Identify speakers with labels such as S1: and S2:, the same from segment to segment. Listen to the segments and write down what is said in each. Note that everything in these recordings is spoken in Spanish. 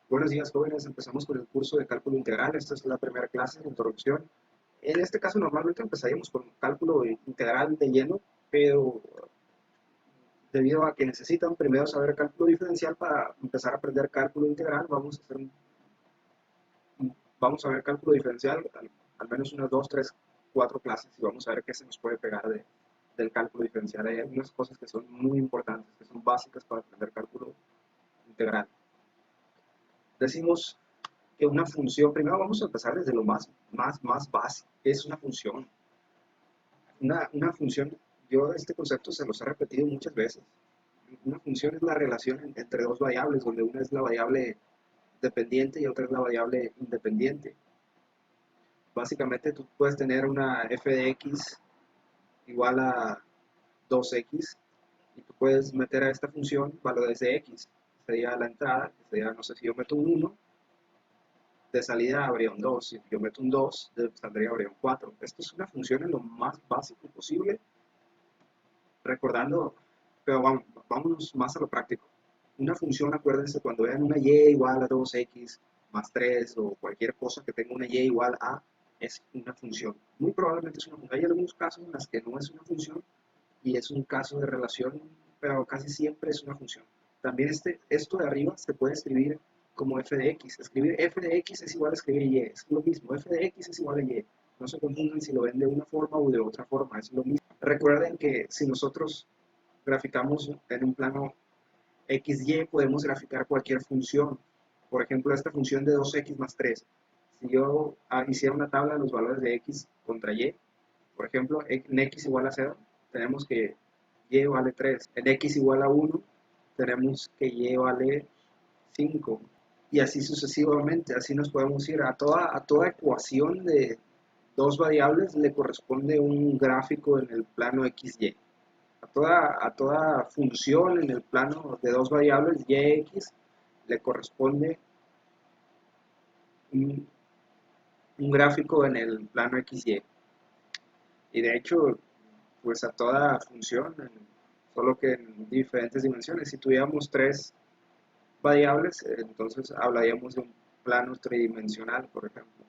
S1: Buenos días, jóvenes. Empezamos con el curso de cálculo integral. Esta es la primera clase de introducción. En este caso, normalmente empezaríamos con cálculo integral de lleno, pero debido a que necesitan primero saber cálculo diferencial para empezar a aprender cálculo integral, vamos a ver cálculo diferencial al menos unas 2, 3, 4 clases y vamos a ver qué se nos puede pegar del cálculo diferencial. Hay algunas cosas que son muy importantes, que son básicas para aprender cálculo integral. Decimos que una función, primero vamos a empezar desde lo más básico, ¿qué es una función? Una función, yo este concepto se los he repetido muchas veces. Una función es la relación entre dos variables, donde una es la variable dependiente y otra es la variable independiente. Básicamente tú puedes tener una f de x igual a 2x y tú puedes meter a esta función valores de x. Sería la entrada, sería, no sé, si yo meto un 1, de salida habría un 2. Si yo meto un 2, de salida habría un 4. Esto es una función en lo más básico posible, recordando, pero vámonos más a lo práctico. Una función, acuérdense, cuando vean una y igual a 2x más 3 o cualquier cosa que tenga una y igual a, es una función. Muy probablemente es una función. Hay algunos casos en los que no es una función y es un caso de relación, pero casi siempre es una función. También esto de arriba se puede escribir como f de x. Escribir f de x es igual a escribir y, es lo mismo. F de x es igual a y. No se confundan si lo ven de una forma o de otra forma, es lo mismo. Recuerden que si nosotros graficamos en un plano xy, podemos graficar cualquier función. Por ejemplo, esta función de 2x más 3. Si yo hiciera una tabla de los valores de x contra y, por ejemplo, en x igual a 0, tenemos que y vale 3. En x igual a 1, tenemos que y vale 5. Y así sucesivamente, así nos podemos ir. A toda ecuación de dos variables le corresponde un gráfico en el plano XY. A toda función en el plano de dos variables y x le corresponde un, un gráfico en el plano XY. Y de hecho, pues a toda función, solo que en diferentes dimensiones. Si tuviéramos tres variables, entonces hablaríamos de un plano tridimensional, por ejemplo.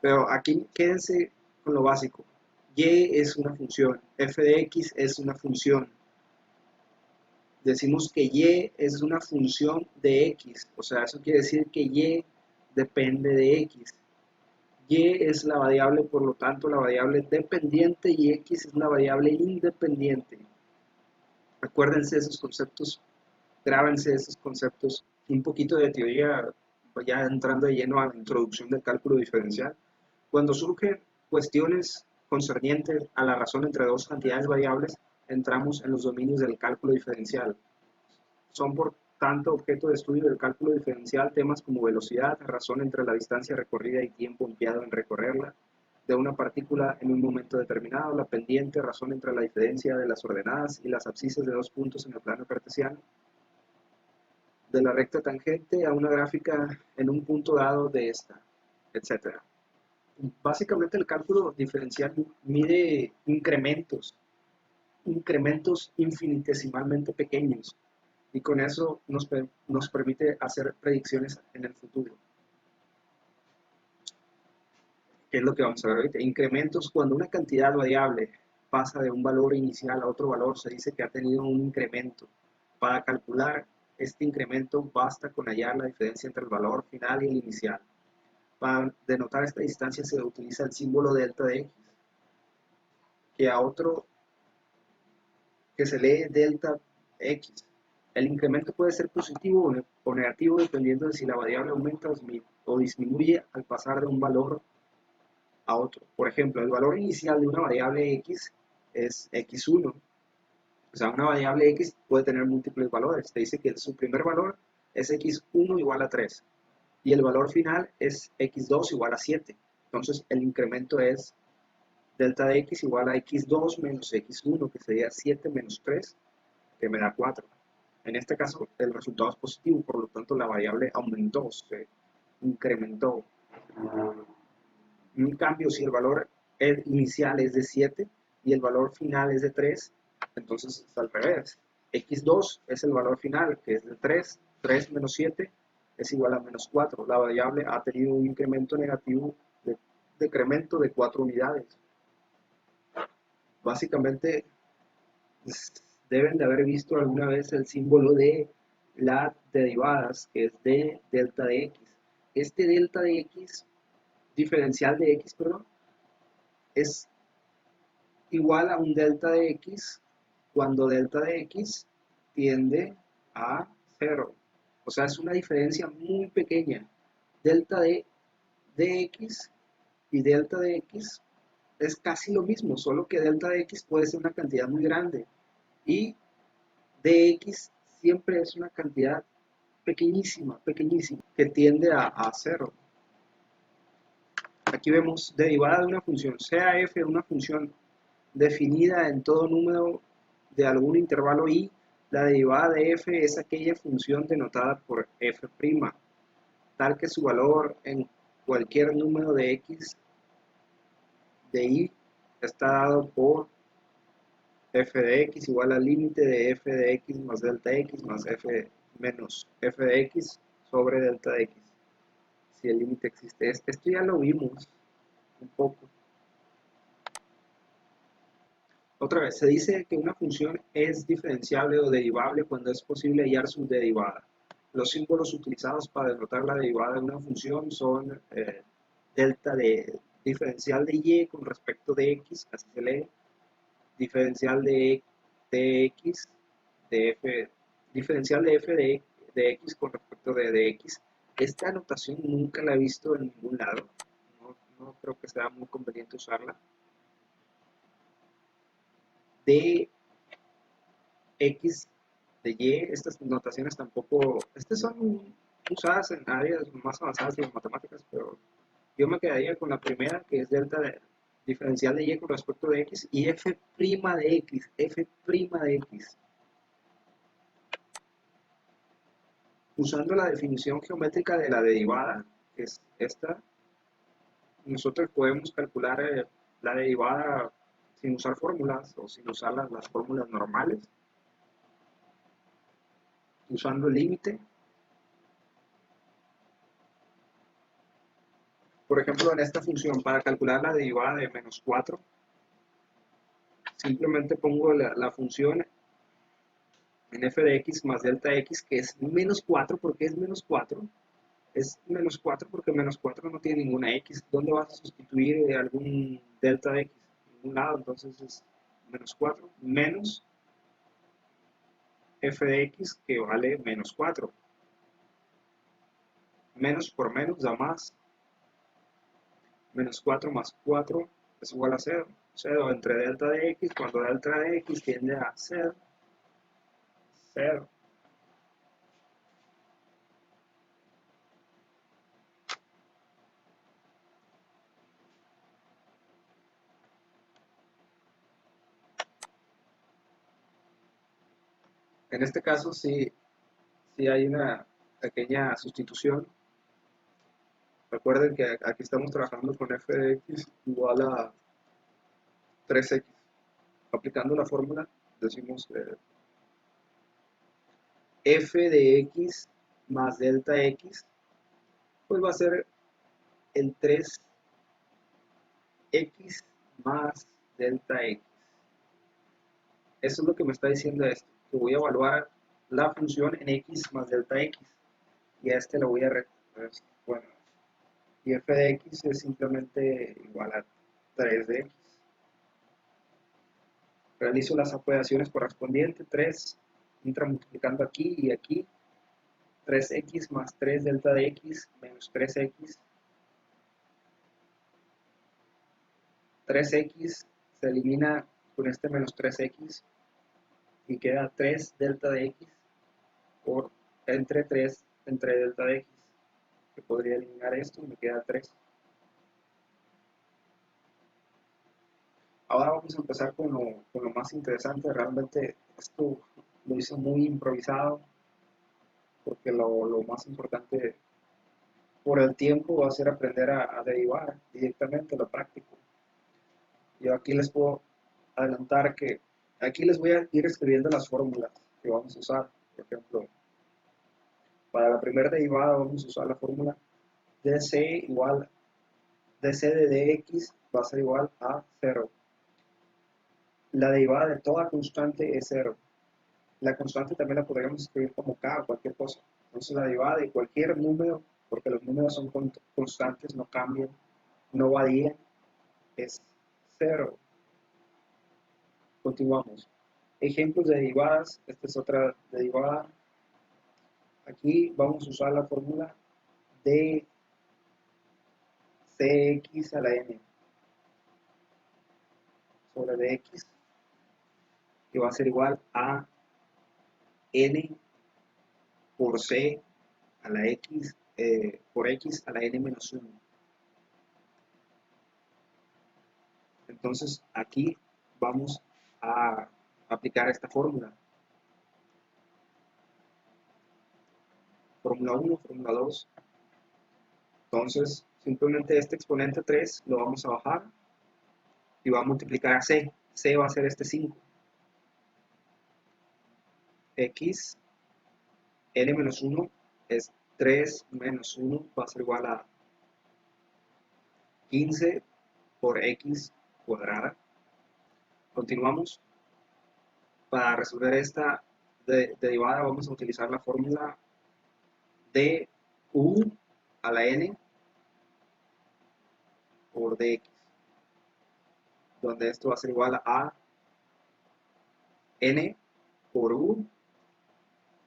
S1: Pero aquí quédense con lo básico. Y es una función, f de x es una función. Decimos que y es una función de x, o sea, eso quiere decir que y depende de x. Y es la variable, por lo tanto, la variable dependiente y x es la variable independiente. Acuérdense de esos conceptos, grábense esos conceptos. Un poquito de teoría, ya entrando de lleno a la introducción del cálculo diferencial. Cuando surgen cuestiones concernientes a la razón entre dos cantidades variables, entramos en los dominios del cálculo diferencial. Son por tanto objeto de estudio del cálculo diferencial temas como velocidad, razón entre la distancia recorrida y tiempo empleado en recorrerla, de una partícula en un momento determinado, la pendiente, razón entre la diferencia de las ordenadas y las abscisas de dos puntos en el plano cartesiano, de la recta tangente a una gráfica en un punto dado de esta, etc. Básicamente el cálculo diferencial mide incrementos infinitesimalmente pequeños, y con eso nos permite hacer predicciones en el futuro. ¿Qué es lo que vamos a ver ahorita? Incrementos, cuando una cantidad variable pasa de un valor inicial a otro valor, se dice que ha tenido un incremento. Para calcular este incremento basta con hallar la diferencia entre el valor final y el inicial. Para denotar esta distancia se utiliza el símbolo delta de x, que a otro que se lee delta x. El incremento puede ser positivo o negativo dependiendo de si la variable aumenta o disminuye al pasar de un valor a otro. Por ejemplo, el valor inicial de una variable x es x1. O sea, una variable x puede tener múltiples valores. Te dice que su primer valor es x1 igual a 3 y el valor final es x2 igual a 7. Entonces, el incremento es delta de x igual a x2 menos x1, que sería 7 menos 3, que me da 4. En este caso, el resultado es positivo, por lo tanto, la variable aumentó, se incrementó. En cambio, si el valor inicial es de 7 y el valor final es de 3, entonces es al revés. X2 es el valor final, que es de 3, 3 menos 7 es igual a menos 4. La variable ha tenido un incremento negativo de decremento de 4 unidades. Básicamente deben de haber visto alguna vez el símbolo de las derivadas, que es de delta de x. Este delta de x, diferencial de x, perdón, es igual a un delta de x cuando delta de x tiende a 0. O sea, es una diferencia muy pequeña. Delta de x y delta de x es casi lo mismo, solo que delta de x puede ser una cantidad muy grande y dx siempre es una cantidad pequeñísima, pequeñísima, que tiende a 0. Aquí vemos derivada de una función, sea f una función definida en todo número de algún intervalo i, la derivada de f es aquella función denotada por f', tal que su valor en cualquier número de x de i está dado por f de x igual al límite de f de x más delta x más f menos f de x sobre delta de x, si el límite existe. Esto ya lo vimos un poco. Otra vez, se dice que una función es diferenciable o derivable cuando es posible hallar su derivada. Los símbolos utilizados para denotar la derivada de una función son delta de diferencial de y con respecto de x, así se lee, diferencial de x, de f, diferencial de f de x con respecto de x. Esta anotación nunca la he visto en ningún lado, no creo que sea muy conveniente usarla. De x de y, estas notaciones tampoco, estas son usadas en áreas más avanzadas de las matemáticas, pero yo me quedaría con la primera, que es delta de, diferencial de y con respecto de x, y f' de x, f' de x. Usando la definición geométrica de la derivada, que es esta, nosotros podemos calcular la derivada sin usar fórmulas o sin usar las fórmulas normales, usando el límite. Por ejemplo, en esta función, para calcular la derivada de menos 4, simplemente pongo la función en f de x más delta x, que es menos 4. ¿Por qué es menos 4? Es menos 4 porque menos 4 no tiene ninguna x. ¿Dónde vas a sustituir algún delta de x? En ningún lado, entonces es menos 4 menos f de x, que vale menos 4. Menos por menos da más. Menos 4 más 4 es igual a 0. 0 entre delta de x, cuando delta de x tiende a ser 0. En este caso sí hay una pequeña sustitución. Recuerden que aquí estamos trabajando con f de x igual a 3x. Aplicando la fórmula, decimos f de x más delta x, pues va a ser el 3x más delta x. Eso es lo que me está diciendo esto, que voy a evaluar la función en x más delta x. Y a este lo voy a bueno, y f de x es simplemente igual a 3 de x. Realizo las operaciones correspondientes, 3 entra multiplicando aquí y aquí, 3x más 3 delta de x menos 3x. 3x se elimina con este menos 3x y queda 3 delta de x por entre 3 entre delta de x, que podría eliminar esto y me queda 3. Ahora vamos a empezar con lo más interesante. Realmente esto lo hice muy improvisado porque lo más importante por el tiempo va a ser aprender a derivar directamente lo práctico. Yo aquí les puedo adelantar que aquí les voy a ir escribiendo las fórmulas que vamos a usar. Por ejemplo, Para la primera derivada vamos a usar la fórmula dc igual dc de dx va a ser igual a 0. La derivada de toda constante es 0. La constante también la podríamos escribir como k o cualquier cosa. Entonces la derivada de cualquier número, porque los números son constantes, no cambian, no varían, es 0. Continuamos. Ejemplos de derivadas. Esta es otra derivada. Aquí vamos a usar la fórmula de cx a la n sobre dx, que va a ser igual a n por c a la x, por x a la n menos 1. Entonces aquí vamos a aplicar esta fórmula. Fórmula 1, fórmula 2. Entonces simplemente este exponente 3 lo vamos a bajar y va a multiplicar a c. C va a ser este 5. X, n menos 1 es 3 menos 1, va a ser igual a 15 por x cuadrada. Continuamos. Para resolver esta derivada vamos a utilizar la fórmula de u a la n por dx, donde esto va a ser igual a n por u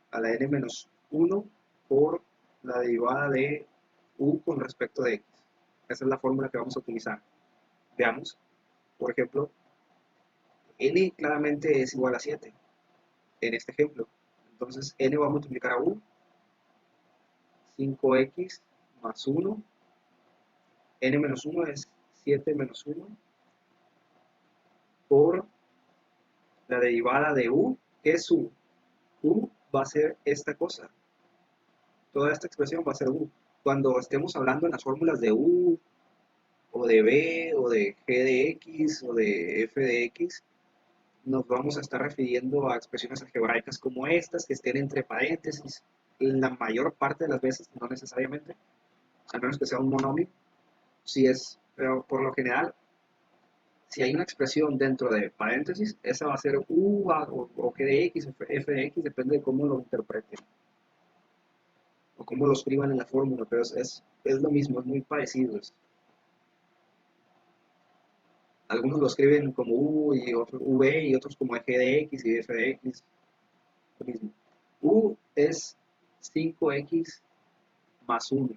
S1: a la n menos 1 por la derivada de u con respecto de x. Esa es la fórmula que vamos a utilizar. Veamos, por ejemplo, n claramente es igual a 7 en este ejemplo. Entonces n va a multiplicar a u, 5x más 1, n menos 1 es 7 menos 1, por la derivada de u, que es u. U va a ser esta cosa. Toda esta expresión va a ser u. Cuando estemos hablando en las fórmulas de u, o de b, o de g de x, o de f de x, nos vamos a estar refiriendo a expresiones algebraicas como estas, que estén entre paréntesis. La mayor parte de las veces, no necesariamente, al menos que sea un monomio. Si es, pero por lo general, si hay una expresión dentro de paréntesis, esa va a ser u o g de x, f de x, depende de cómo lo interpreten o cómo lo escriban en la fórmula, pero es lo mismo, es muy parecido. Algunos lo escriben como u y otros v y otros como g de x y f de x, lo mismo. U es 5x más 1.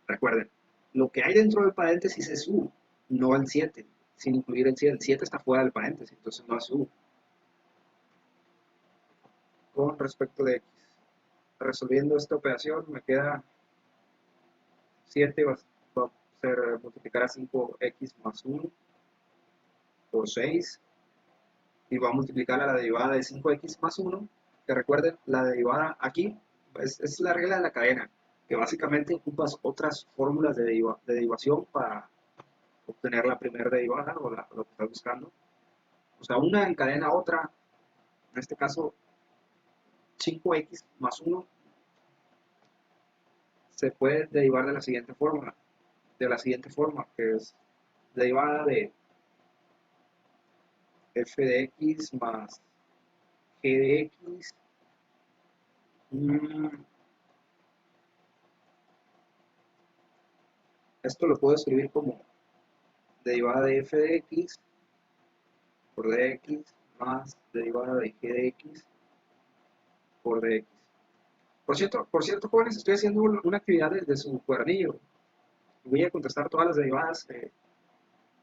S1: Recuerden, lo que hay dentro del paréntesis es u, no el 7, sin incluir el 7. El 7 está fuera del paréntesis, entonces no es u. Con respecto de x, resolviendo esta operación me queda 7 va a ser multiplicar a 5x más 1 por 6 y va a multiplicar a la derivada de 5x más 1, que recuerden, la derivada aquí es la regla de la cadena, que básicamente ocupas otras fórmulas de derivación para obtener la primera derivada o lo que estás buscando. O sea, una encadena a otra, en este caso 5x más 1 se puede derivar de la siguiente forma, que es derivada de f de x más g de x. Esto lo puedo escribir como derivada de f de x por dx más derivada de g de x por dx. Por cierto, jóvenes, estoy haciendo una actividad desde su cuadernillo. Voy a contestar todas las derivadas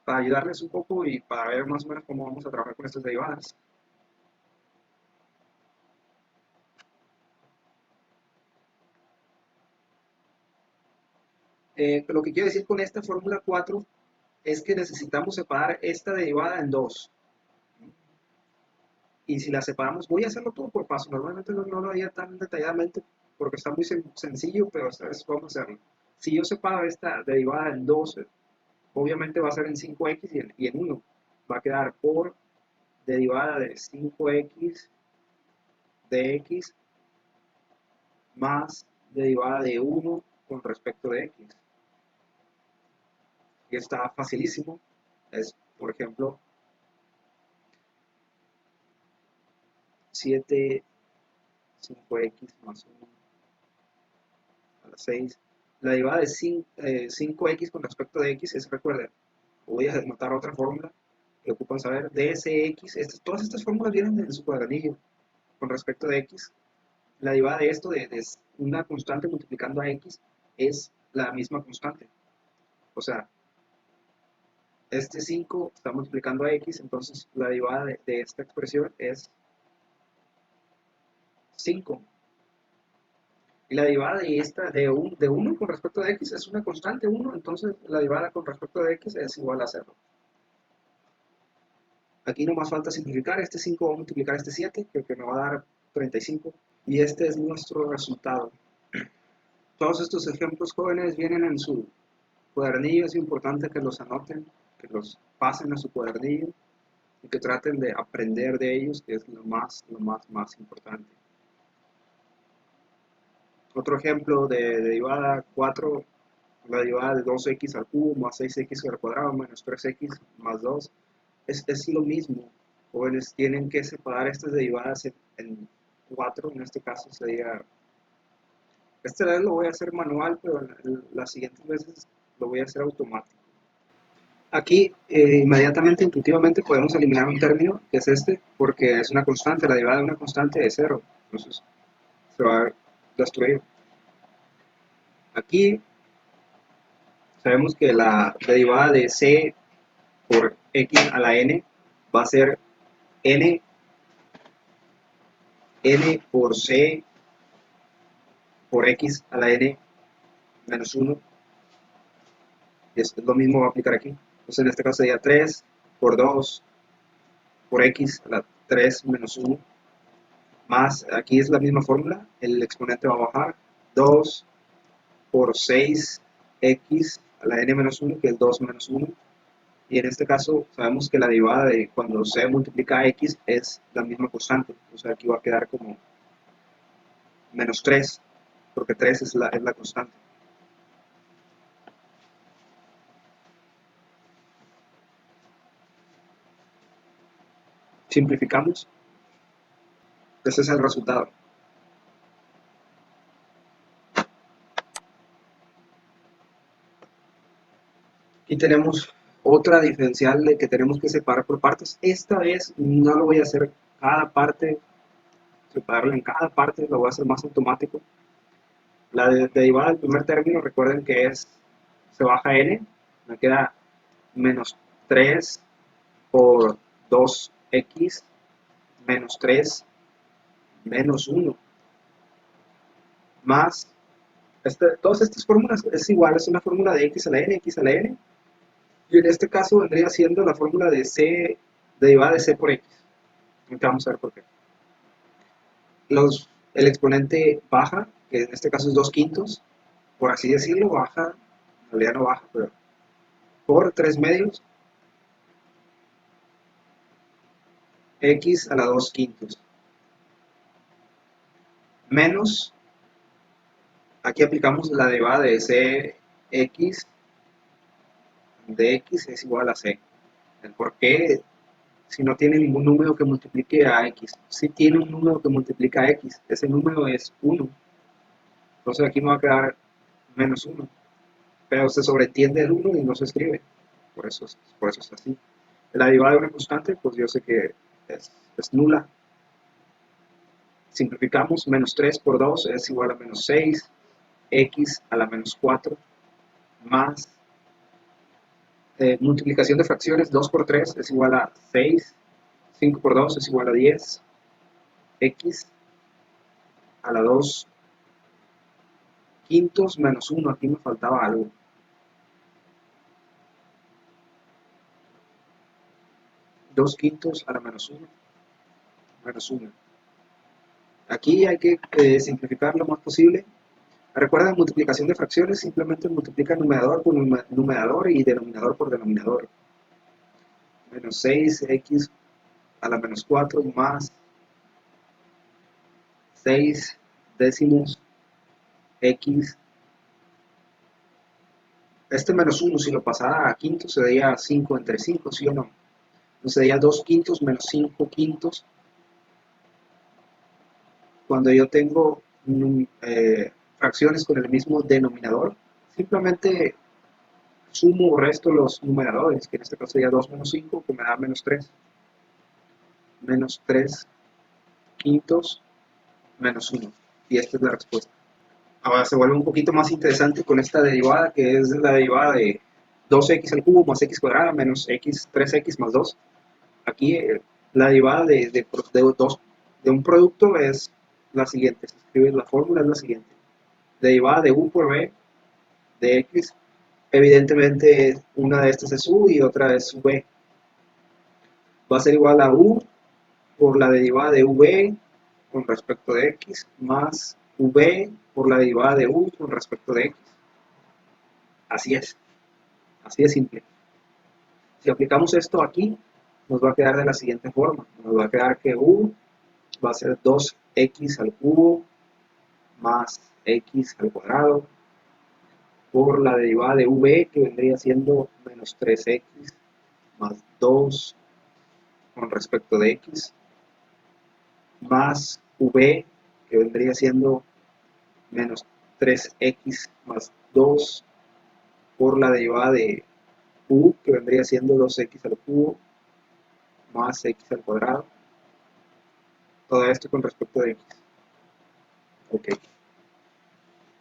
S1: para ayudarles un poco y para ver más o menos cómo vamos a trabajar con estas derivadas. Lo que quiero decir con esta fórmula 4 es que necesitamos separar esta derivada en dos. Y si la separamos, voy a hacerlo todo por paso. Normalmente no lo haría tan detalladamente porque está muy sencillo, pero esta vez vamos a hacerlo. Si yo separo esta derivada en 2, obviamente va a ser en 5x y en 1. Va a quedar por derivada de 5x de x más derivada de 1 con respecto de x. Y está facilísimo. Es, por ejemplo, 7, 5x más 1 a la 6. La derivada de 5x con respecto de x es, recuerden, voy a anotar otra fórmula que ocupan saber, dsx, todas estas fórmulas vienen en su cuadernillo. Con respecto de x, la derivada de esto, de una constante multiplicando a x, es la misma constante. O sea, este 5 está multiplicando a x, entonces la derivada de esta expresión es 5. Y la derivada de esta, de 1 con respecto a x, es una constante 1, entonces la derivada con respecto de x es igual a 0. Aquí no más falta simplificar, este 5 va a multiplicar este 7, que me va a dar 35. Y este es nuestro resultado. Todos estos ejemplos jóvenes vienen en su cuadernillo, es importante que los anoten, que los pasen a su cuadernillo y que traten de aprender de ellos, que es lo más importante. Otro ejemplo de derivada 4, la derivada de 2x al cubo más 6x al cuadrado menos 3x más 2, es lo mismo. Jóvenes, tienen que separar estas derivadas en 4, en este caso sería, esta vez lo voy a hacer manual, pero las siguientes veces lo voy a hacer automático. Aquí inmediatamente, intuitivamente podemos eliminar un término, que es este, porque es una constante, la derivada de una constante es 0, entonces se va a destruir. Aquí sabemos que la derivada de c por x a la n va a ser n por c por x a la n menos 1, y es lo mismo va a aplicar aquí. Entonces en este caso sería 3 por 2 por x a la 3 menos 1, más, aquí es la misma fórmula, el exponente va a bajar, 2 por 6x a la n menos 1, que es 2 menos 1, y en este caso sabemos que la derivada de cuando c multiplica a x es la misma constante, o sea aquí va a quedar como menos 3, porque 3 es la constante. Simplificamos, ese es el resultado. Aquí tenemos otra diferencial de que tenemos que separar por partes. Esta vez no lo voy a hacer cada parte, separarlo en cada parte, lo voy a hacer más automático. La derivada del primer término, recuerden que se baja n, me queda menos 3 por 2x menos 3 menos 1, más, todas estas fórmulas es igual, es una fórmula de x a la n, y en este caso vendría siendo la fórmula de c, derivada de c por x. Ahorita vamos a ver por qué. El exponente baja, que en este caso es 2 quintos, por así decirlo, baja, en realidad no baja, pero por 3 medios, x a la 2 quintos, menos, aquí aplicamos la derivada de cx de x es igual a c. El por qué, si no tiene ningún número que multiplique a x, si tiene un número que multiplica a x, ese número es 1, entonces aquí no va a quedar menos 1, pero se sobreentiende el 1 y no se escribe, por eso es así. La derivada de una constante, pues yo sé que es nula. Simplificamos, menos 3 por 2 es igual a menos 6, x a la menos 4, más multiplicación de fracciones, 2 por 3 es igual a 6, 5 por 2 es igual a 10, x a la 2 quintos menos 1, aquí me faltaba algo. 2 quintos a la menos 1, menos 1. Aquí hay que simplificar lo más posible. Recuerda, multiplicación de fracciones, simplemente multiplica numerador por numerador y denominador por denominador. Menos 6x a la menos 4 más 6 décimos x, este menos 1 si lo pasara a quintos sería 5 entre 5, ¿sí o no? Entonces sería 2 quintos menos 5 quintos. Cuando yo tengo fracciones con el mismo denominador, simplemente sumo o resto los numeradores, que en este caso sería 2 menos 5, que me da menos 3. Menos 3 quintos menos 1. Y esta es la respuesta. Ahora se vuelve un poquito más interesante con esta derivada, que es la derivada de 2x al cubo más x cuadrada menos x 3x más 2. Aquí la derivada de un producto es la siguiente. Se escribe la fórmula es la siguiente. Derivada de u por b de x. Evidentemente una de estas es u y otra es v. Va a ser igual a u por la derivada de v con respecto de x más v por la derivada de u con respecto de x. Así es simple. Si aplicamos esto aquí, nos va a quedar de la siguiente forma. Nos va a quedar que u va a ser 2x al cubo más x al cuadrado por la derivada de v, que vendría siendo menos 3x más 2 con respecto de x, más v, que vendría siendo menos 3x más 2 por la derivada de u, que vendría siendo 2x al cubo más x al cuadrado. Todo esto con respecto de x. Ok.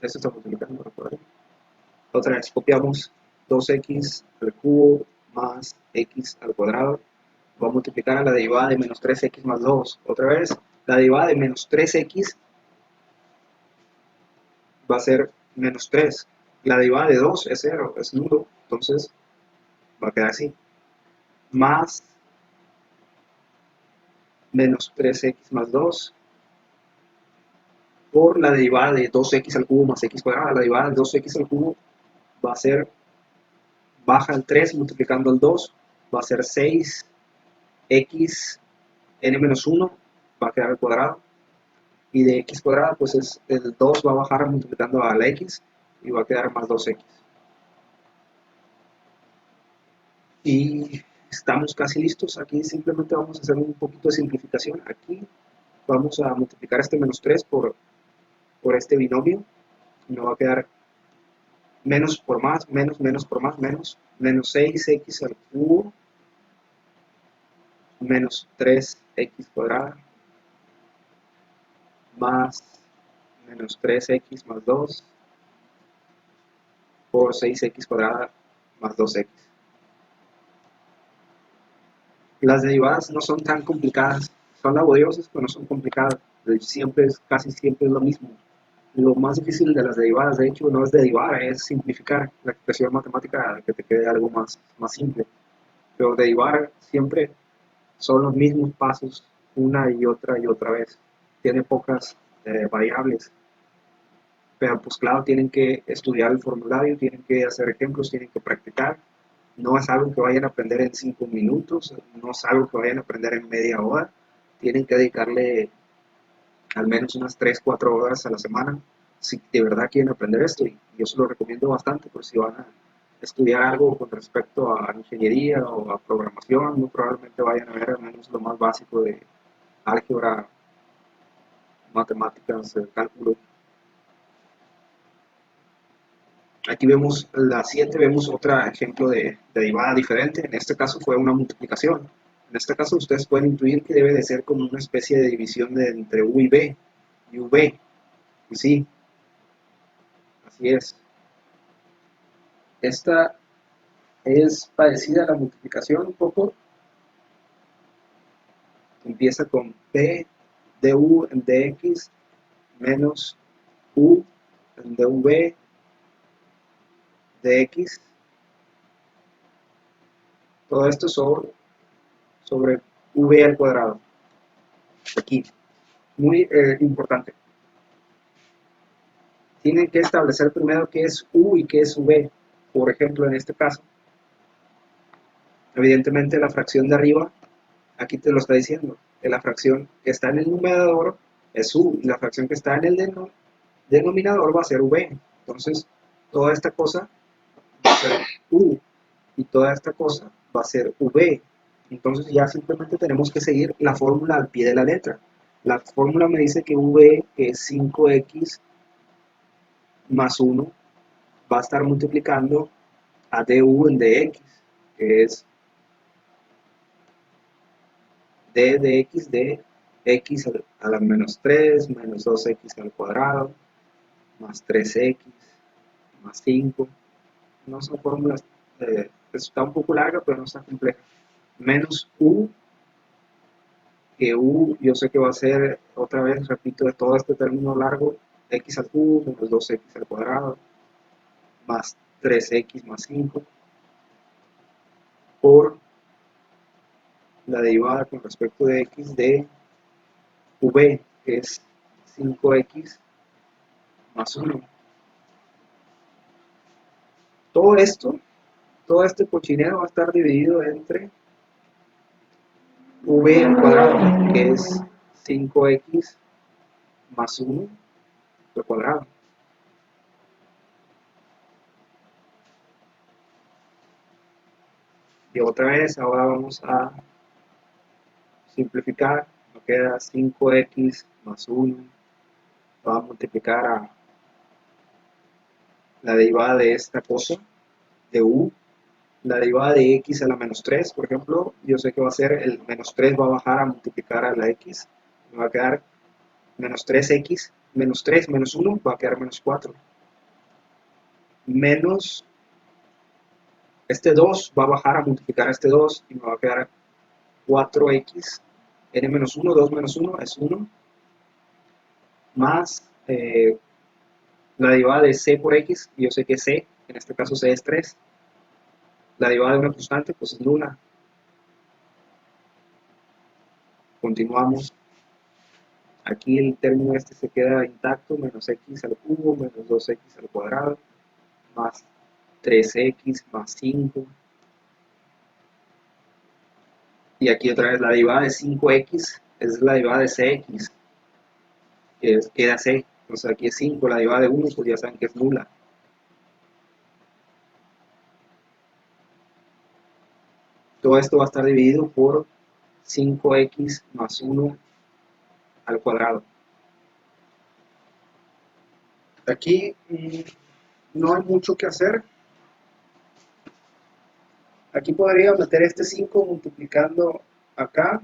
S1: Esto está multiplicando, recuerden. Otra vez, copiamos 2x al cubo más x al cuadrado. Voy a multiplicar a la derivada de menos 3x más 2. Otra vez, la derivada de menos 3x va a ser menos 3. La derivada de 2 es 0, es nulo. Entonces, va a quedar así. Más menos 3x más 2 por la derivada de 2x al cubo más x cuadrado. La derivada de 2x al cubo va a ser, baja el 3 multiplicando el 2, va a ser 6x n menos 1, va a quedar al cuadrado. Y de x cuadrada, pues es el 2 va a bajar multiplicando a la x y va a quedar más 2x. Y estamos casi listos. Aquí simplemente vamos a hacer un poquito de simplificación. Aquí vamos a multiplicar este menos 3 por este binomio. Y nos va a quedar menos por más, menos por más, menos 6x al cubo menos 3x cuadrada más menos 3x más 2 por 6x cuadrada más 2x. Las derivadas no son tan complicadas, son laboriosas pero no son complicadas, casi siempre es lo mismo. Lo más difícil de las derivadas, de hecho, no es derivar, es simplificar la expresión matemática, que te quede algo más simple. Pero derivar siempre son los mismos pasos una y otra vez. Tiene pocas variables. Pero pues claro, tienen que estudiar el formulario, tienen que hacer ejemplos, tienen que practicar. No es algo que vayan a aprender en 5 minutos, no es algo que vayan a aprender en media hora. Tienen que dedicarle al menos unas 3, 4 horas a la semana si de verdad quieren aprender esto. Y yo se lo recomiendo bastante por si van a estudiar algo con respecto a ingeniería o a programación, muy probablemente vayan a ver al menos lo más básico de álgebra, matemáticas, cálculo. Aquí vemos la 7, vemos otro ejemplo de derivada diferente. En este caso fue una multiplicación. En este caso ustedes pueden intuir que debe de ser como una especie de división entre u y b, y v. Y sí, así es. Esta es parecida a la multiplicación un poco. Empieza con p de u en dx menos u en dv dx. Todo esto sobre v al cuadrado. Aquí, muy importante. Tienen que establecer primero qué es u y qué es v. Por ejemplo, en este caso, evidentemente la fracción de arriba, aquí te lo está diciendo, que la fracción que está en el numerador es u, y la fracción que está en el denominador va a ser v. Entonces, toda esta cosa va a ser u y toda esta cosa va a ser v. Entonces ya simplemente tenemos que seguir la fórmula al pie de la letra. La fórmula me dice que v es 5x más 1 va a estar multiplicando a du en dx, que es d de x de x a la menos 3 menos 2x al cuadrado más 3x más 5. No son fórmulas, está un poco larga, pero no está compleja. Menos u, que u yo sé que va a ser, otra vez repito, de todo este término largo, x al cubo menos 2x al cuadrado más 3x más 5 por la derivada con respecto de x de v, que es 5x más 1. Todo esto, todo este cochinero va a estar dividido entre v al cuadrado, que es 5x más 1 al cuadrado. Y otra vez, ahora vamos a simplificar. Nos queda 5x más 1. Vamos a multiplicar a la derivada de esta cosa, de u. La derivada de x a la menos 3, por ejemplo, yo sé que va a ser el menos 3 va a bajar a multiplicar a la x. Me va a quedar menos 3x, menos 3 menos 1 va a quedar menos 4. Menos este 2 va a bajar a multiplicar a este 2 y me va a quedar 4x, n menos 1, 2 menos 1 es 1, más la derivada de c por x, yo sé que c, en este caso c es 3, la derivada de una constante pues es nula. Continuamos, aquí el término este se queda intacto, menos x al cubo, menos 2x al cuadrado, más 3x más 5, y aquí otra vez la derivada de 5x es la derivada de cx, que queda c, entonces aquí es 5, la derivada de 1 pues ya saben que es nula. Todo esto va a estar dividido por 5x más 1 al cuadrado. Aquí no hay mucho que hacer. Aquí podría meter este 5 multiplicando acá.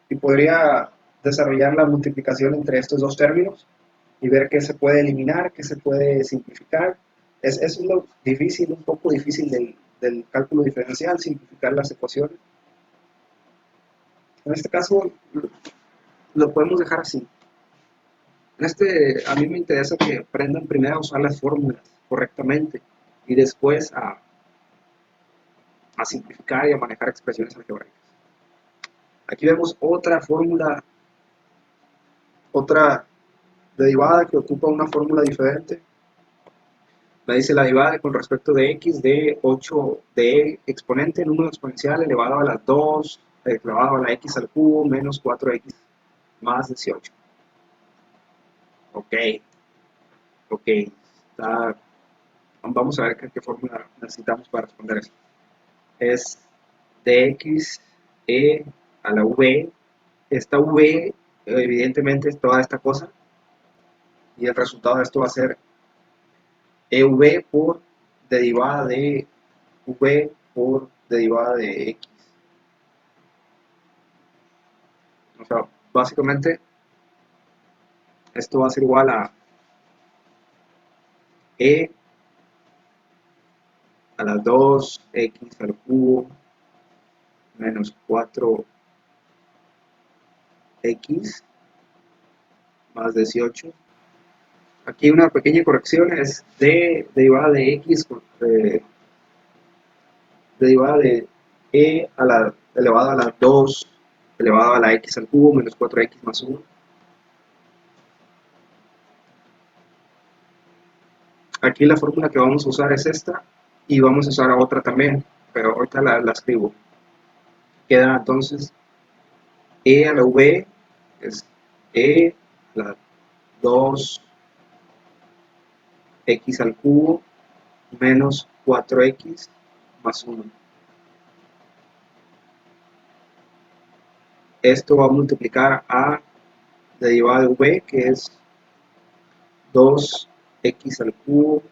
S1: Y podría desarrollar la multiplicación entre estos dos términos y ver qué se puede eliminar, qué se puede simplificar. Eso es lo difícil, un poco difícil del cálculo diferencial, simplificar las ecuaciones. En este caso lo podemos dejar así. A mí me interesa que aprendan primero a usar las fórmulas correctamente y después a simplificar y a manejar expresiones algebraicas. Aquí vemos otra fórmula, otra derivada que ocupa una fórmula diferente. Me dice la derivada con respecto de x de 8 de exponente número exponencial elevado a las 2 elevado a la x al cubo menos 4x más 18. Ok, ok, vamos a ver qué fórmula necesitamos para responder eso. Es dx a la v. Esta v evidentemente es toda esta cosa y el resultado de esto va a ser ev por derivada de v por derivada de x. O sea, básicamente esto va a ser igual a e a las 2x al cubo menos 4x más 18. Aquí una pequeña corrección es d derivada de x derivada de e a la elevado a la 2 elevado a la x al cubo menos 4x más 1. Aquí la fórmula que vamos a usar es esta y vamos a usar otra también, pero ahorita la escribo. Queda entonces e a la v es e a la 2x al cubo menos 4x más 1. Esto va a multiplicar a la derivada de v, que es 2x al cubo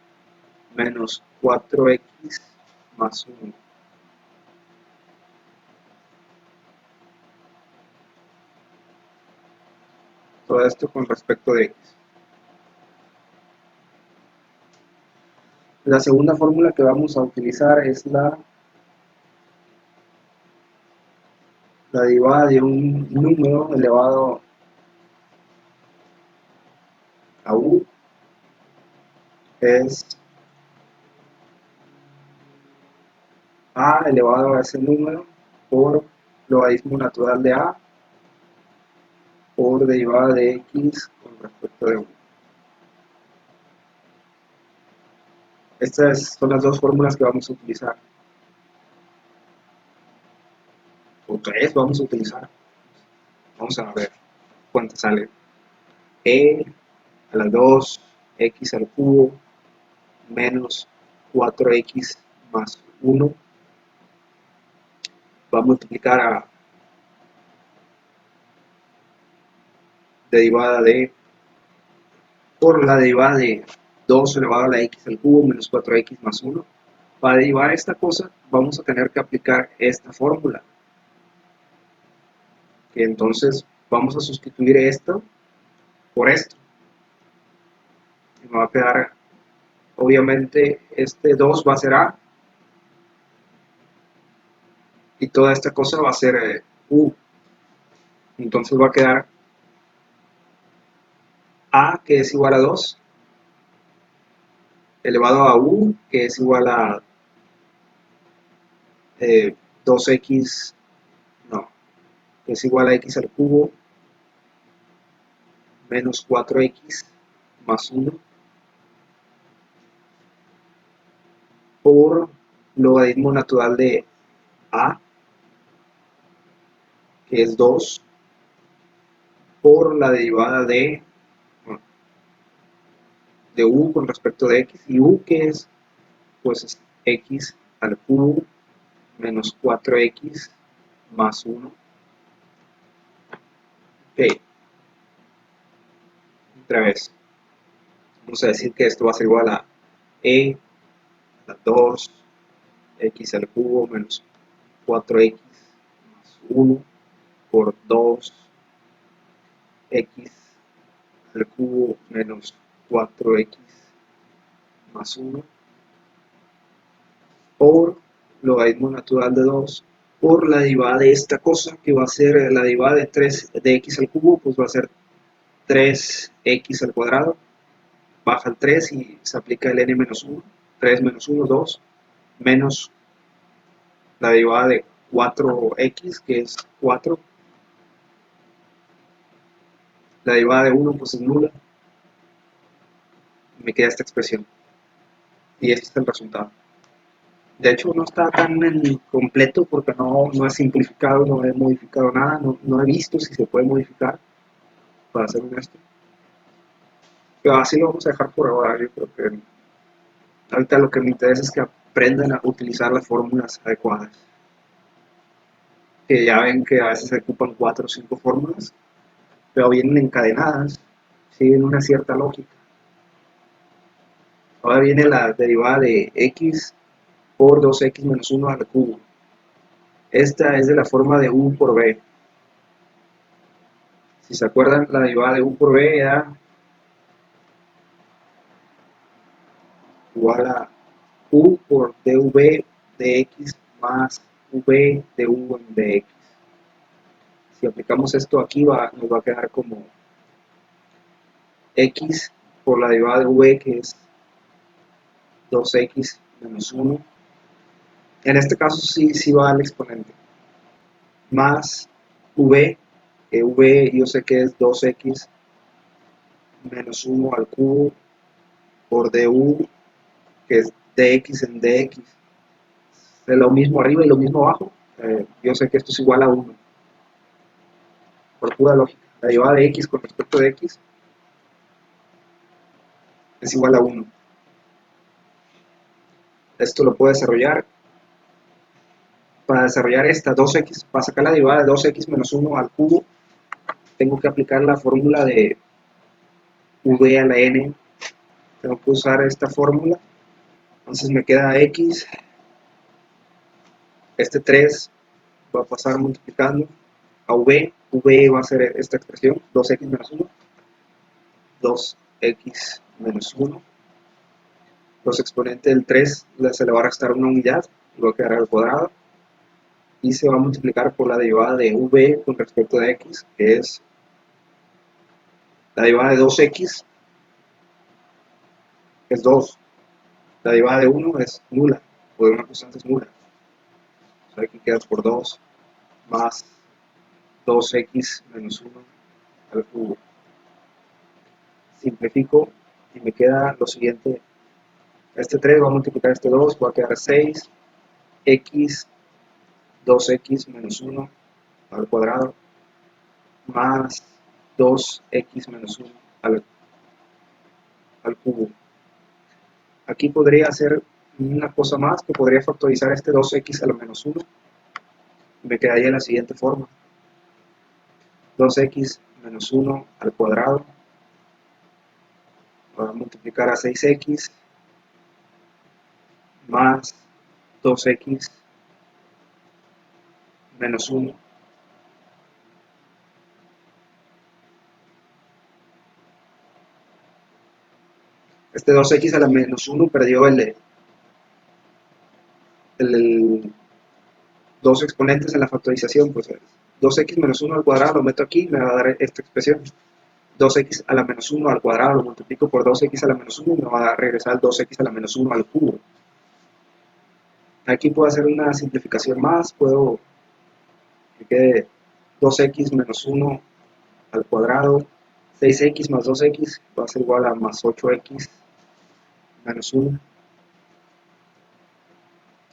S1: menos 4x más 1. Todo esto con respecto de x. La segunda fórmula que vamos a utilizar es la derivada de un número elevado a u, es a elevado a ese número por logaritmo natural de a por derivada de x con respecto de 1. Estas son las dos fórmulas que vamos a utilizar, o tres vamos a utilizar. Vamos a ver cuánto sale. E a la 2x al cubo menos 4x más 1 va a multiplicar a derivada de por la derivada de 2 elevado a la x al cubo menos 4x más 1. Para derivar esta cosa vamos a tener que aplicar esta fórmula, que entonces vamos a sustituir esto por esto y me va a quedar, obviamente este 2 va a ser a y toda esta cosa va a ser u, entonces va a quedar a, que es igual a 2 elevado a u, que es igual a 2x, no, que es igual a x al cubo menos 4x más 1 por logaritmo natural de a, que es 2, por la derivada de u con respecto de x, y u que es, pues, es x al cubo menos 4x más 1. Ok, otra vez, vamos a decir que esto va a ser igual a e a la 2x al cubo menos 4x más 1 por 2x al cubo menos 4x más 1 por logaritmo natural de 2 por la derivada de esta cosa, que va a ser la derivada de 3 de x al cubo, pues va a ser 3x al cuadrado, baja el 3 y se aplica el n menos 1, 3 menos 1, 2, menos la derivada de 4x, que es 4, la derivada de 1 pues es nula, me queda esta expresión, y este es el resultado. De hecho no está tan completo porque no he simplificado, no he modificado nada, no he visto si se puede modificar, para ser honesto. Pero así lo vamos a dejar por ahora. Yo creo que ahorita lo que me interesa es que aprendan a utilizar las fórmulas adecuadas. Que ya ven que a veces se ocupan 4 o 5 fórmulas, pero vienen encadenadas, siguen una cierta lógica. Ahora viene la derivada de x por 2x menos 1 al cubo. Esta es de la forma de u por b. Si se acuerdan, la derivada de u por b era igual a u por dv de x más v de u en dx. Si aplicamos esto aquí, nos va a quedar como x por la derivada de v, que es 2x menos 1. En este caso sí va al exponente. Más v, que v yo sé que es 2x menos 1 al cubo por du, que es dx en dx. De lo mismo arriba y lo mismo abajo. Yo sé que esto es igual a 1, por pura lógica. La derivada de x con respecto de x es igual a 1. Esto lo puedo desarrollar. Para desarrollar esta 2x, para sacar la derivada de 2x menos 1 al cubo, tengo que aplicar la fórmula de v a la n. Tengo que usar esta fórmula. Entonces me queda x, este 3 va a pasar multiplicando a v va a ser esta expresión, 2x menos 1, 2x menos 1. Los exponentes del 3 se le va a restar una unidad y va a quedar al cuadrado. Y se va a multiplicar por la derivada de v con respecto de x, que es la derivada de 2x, es 2. La derivada de 1 es nula, o de una constante es nula. O sea, aquí queda por 2 más 2x menos 1 al cubo. Simplifico y me queda lo siguiente. Este 3 va a multiplicar este 2, va a quedar 6, x, 2x menos 1 al cuadrado, más 2x menos 1 al cubo. Aquí podría hacer una cosa más, que podría factorizar este 2x a la menos 1. Me quedaría de la siguiente forma. 2x menos 1 al cuadrado va a multiplicar a 6x más 2x menos 1. Este 2x a la menos 1 perdió el dos exponentes en la factorización, pues 2x menos 1 al cuadrado lo meto aquí y me va a dar esta expresión. 2x a la menos 1 al cuadrado lo multiplico por 2x a la menos 1 y me va a regresar el 2x a la menos 1 al cubo. Aquí puedo hacer una simplificación más, puedo que quede 2x menos 1 al cuadrado, 6x más 2x va a ser igual a más 8x menos 1,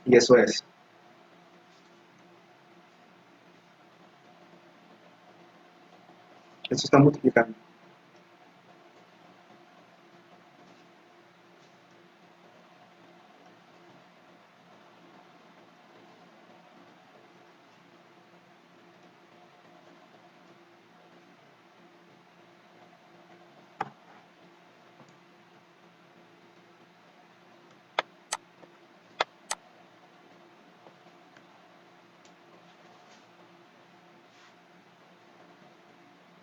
S1: y eso es. Esto está multiplicando.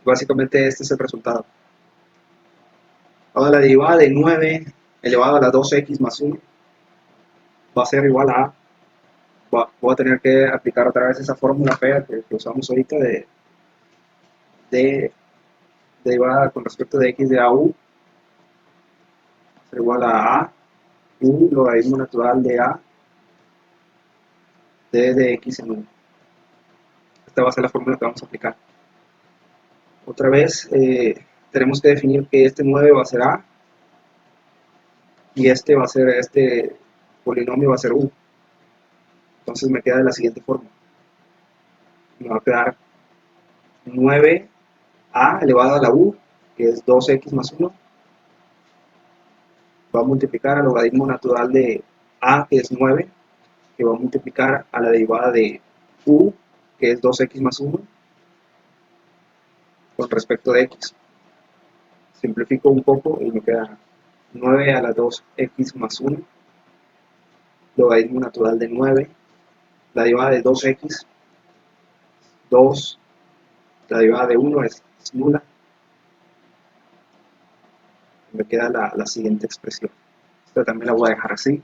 S1: Básicamente este es el resultado. Ahora la derivada de 9 elevado a la 2x más 1 va a ser igual a, voy a tener que aplicar otra vez esa fórmula fea que usamos ahorita de derivada con respecto de x de a u, ser igual a u logaritmo natural de a de x en u. Esta va a ser la fórmula que vamos a aplicar. Otra vez tenemos que definir que este 9 va a ser a y este va a ser, este polinomio va a ser u. Entonces me queda de la siguiente forma. Me va a quedar 9a elevado a la u, que es 2x más 1, va a multiplicar al logaritmo natural de a, que es 9, que va a multiplicar a la derivada de u, que es 2x más 1, con respecto de x. Simplifico un poco y me queda 9 a la 2x más 1, logaritmo natural de 9, la derivada de 2x, 2, la derivada de 1 es nula, me queda la siguiente expresión. Esta también la voy a dejar así.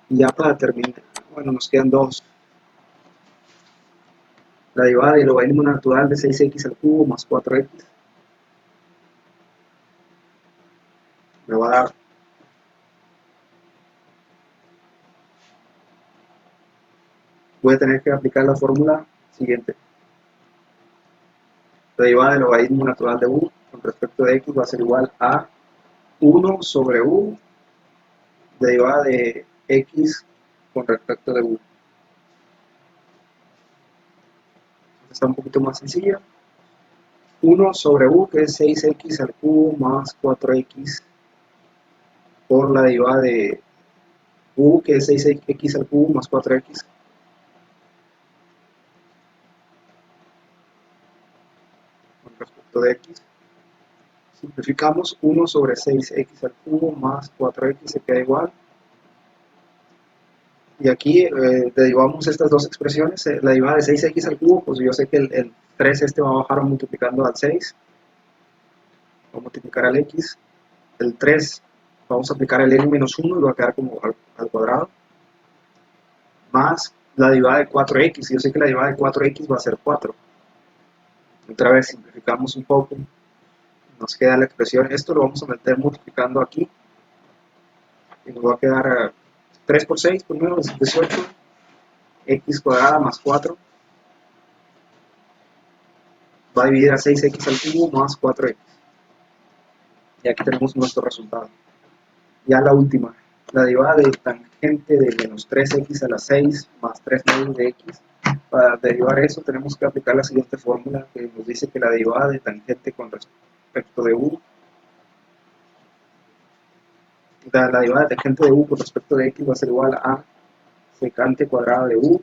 S1: Y ya para terminar, bueno, nos quedan dos. La derivada del logaritmo natural de 6x al cubo más 4x me va a dar voy a tener que aplicar la fórmula siguiente. La derivada del logaritmo natural de u con respecto de x va a ser igual a 1 sobre u derivada de x con respecto de u. está un poquito más sencilla. 1 sobre u, que es 6x al cubo más 4x por la derivada de u, que es 6x al cubo más 4x. Con respecto de x. Simplificamos 1 sobre 6x al cubo más 4x se queda igual. Y aquí derivamos estas dos expresiones. La derivada de 6x al cubo, pues yo sé que el 3 este va a bajar multiplicando al 6. Va a multiplicar al x. El 3 vamos a aplicar el n menos 1 y va a quedar como al cuadrado. Más la derivada de 4x. Yo sé que la derivada de 4x va a ser 4. Otra vez simplificamos un poco. Nos queda la expresión. Esto lo vamos a meter multiplicando aquí. Y nos va a quedar 3 por 6, por menos 18. X cuadrada más 4. Va a dividir a 6x al cubo más 4x. Y aquí tenemos nuestro resultado. Ya la última. La derivada de tangente de menos 3x a la 6 más 3 medios de x. Para derivar eso tenemos que aplicar la siguiente fórmula que nos dice que la derivada de tangente con respecto de u, la derivada de tangente de u con respecto de x va a ser igual a secante cuadrada de u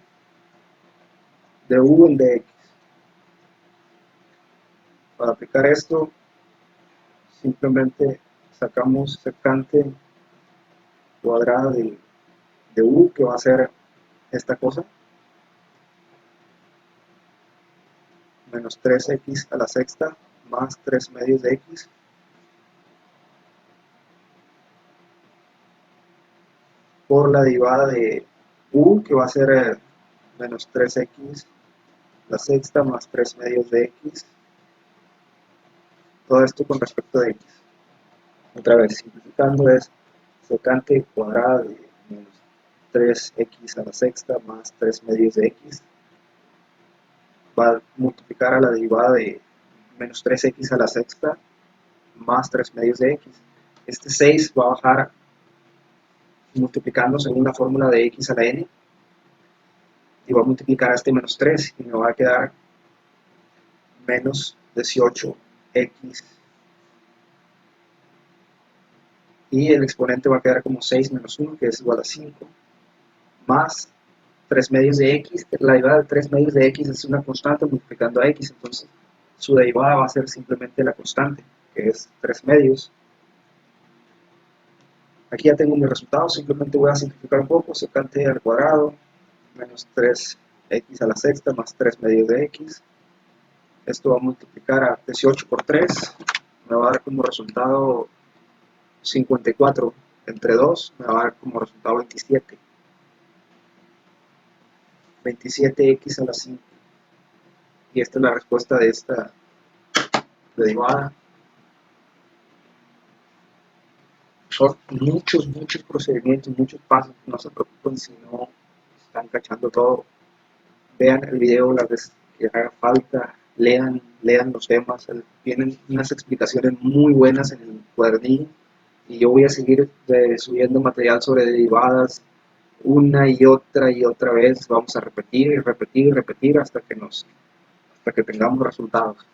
S1: en dx. Para aplicar esto simplemente sacamos secante cuadrada de u, que va a ser esta cosa, menos 3x a la sexta más 3 medios de x, por la derivada de u, que va a ser menos 3x a la sexta más 3 medios de x, todo esto con respecto de x. Otra vez, simplificando es secante cuadrada de menos 3x a la sexta más 3 medios de x, va a multiplicar a la derivada de menos 3x a la sexta más 3 medios de x. Este 6 va a bajar multiplicando según la fórmula de x a la n, y va a multiplicar a este menos 3 y me va a quedar menos 18x, y el exponente va a quedar como 6 menos 1, que es igual a 5, más 3 medios de x. La derivada de 3 medios de x es una constante multiplicando a x, entonces su derivada va a ser simplemente la constante, que es 3 medios. Aquí ya tengo mi resultado, simplemente voy a simplificar un poco, secante al cuadrado, menos 3x a la sexta más 3 medios de x. Esto va a multiplicar a 18 por 3, me va a dar como resultado 54, entre 2 me va a dar como resultado 27. 27x a la 5. Y esta es la respuesta de esta derivada. Son muchos procedimientos, muchos pasos. No se preocupen si no están cachando todo. Vean el video las veces que haga falta, lean los temas. Tienen unas explicaciones muy buenas en el cuadernillo. Y yo voy a seguir subiendo material sobre derivadas una y otra vez. Vamos a repetir y repetir y repetir hasta que tengamos resultados.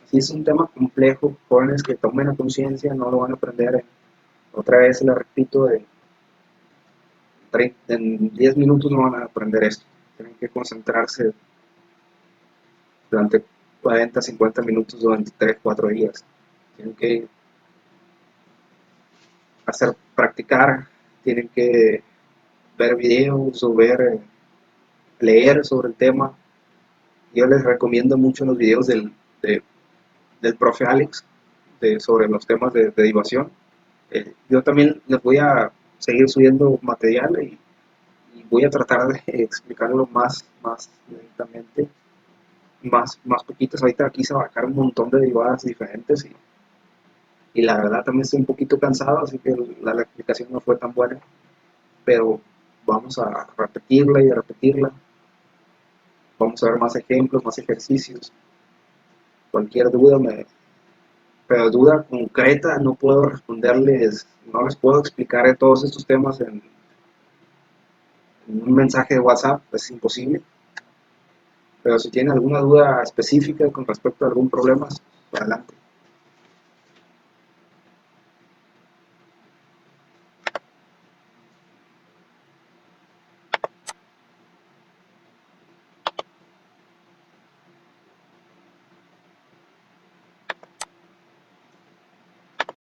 S1: Si es un tema complejo, jóvenes que tomen la conciencia no lo van a aprender. Otra vez les repito, en 10 minutos no van a aprender esto. Tienen que concentrarse durante 40, 50 minutos durante 3, 4 días. Tienen que practicar, tienen que ver videos o leer sobre el tema. Yo les recomiendo mucho los videos del profe Alex sobre los temas de derivación. Yo también les voy a seguir subiendo material y voy a tratar de explicarlo más lentamente, más poquitos. Ahorita quise abarcar un montón de derivadas diferentes y la verdad también estoy un poquito cansado, así que la explicación no fue tan buena, pero vamos a repetirla y a repetirla. Vamos a ver más ejemplos, más ejercicios. Cualquier duda, pero duda concreta, no puedo responderles, no les puedo explicar todos estos temas en un mensaje de WhatsApp, es imposible. Pero si tiene alguna duda específica con respecto a algún problema, adelante.